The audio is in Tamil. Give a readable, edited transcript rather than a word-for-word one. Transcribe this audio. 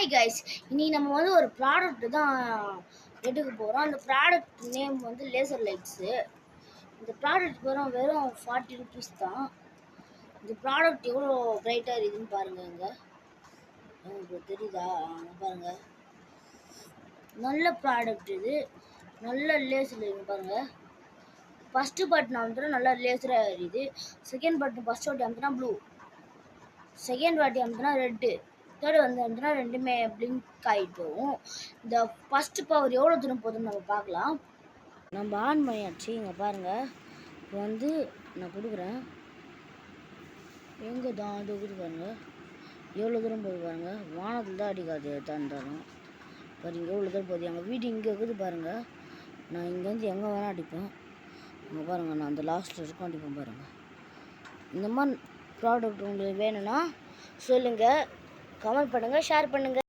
ஹாய் கைஸ், இனி நம்ம வந்து ஒரு ப்ராடக்ட் தான் எடுக்க போகிறோம். அந்த ப்ராடக்ட் நேம் வந்து லேசர் லைட்ஸு. இந்த ப்ராடக்ட் வெறும் 40 ருபீஸ் தான். இந்த ப்ராடக்ட் எவ்வளோ பிரைட்டாக இருக்குதுன்னு பாருங்கள். இங்கே உங்களுக்கு தெரியுதா? பாருங்கள், நல்ல ப்ராடக்ட் இது. நல்ல லேசர் லைட் பாருங்கள். ஃபஸ்ட்டு பட்டன் அமுத்துனா நல்லா லேசராக எரியுது. செகண்ட் பட்டன் ஃபஸ்ட் வாட்டி அமுத்துனா ப்ளூ, செகண்ட் வாட்டி அமுத்துனா ரெட்டு, தேர்டு வந்து ரெண்டுமே பிளிங்க் ஆகிட்டும். இந்த ஃபஸ்ட்டு பவர் எவ்வளோ தூரம் போகுதுன்னு நம்ம பார்க்கலாம். நம்ம ஆன் பண்ணியாச்சு. இங்கே பாருங்கள், இப்போ வந்து நான் கொடுக்குறேன். எங்கே தான் அது இருக்குது பாருங்கள், எவ்வளோ தூரம் போகுது பாருங்கள். வானத்தில் தான் அடிக்காது எதாக இருந்தாலும். பாருங்க எவ்வளோ தூரம் போகுது. எங்கள் வீடு இங்கே இருக்குது பாருங்கள். நான் இங்கேருந்து எங்கே வேணால் அடிப்பேன். அங்கே பாருங்கள், நான் அந்த லாஸ்ட்டில் இருக்கும் அடிப்பேன் பாருங்கள். இந்த மாதிரி ப்ராடக்ட் உங்களுக்கு வேணும்னா சொல்லுங்கள், கமெண்ட் பண்ணுங்கள், ஷேர் பண்ணுங்கள்.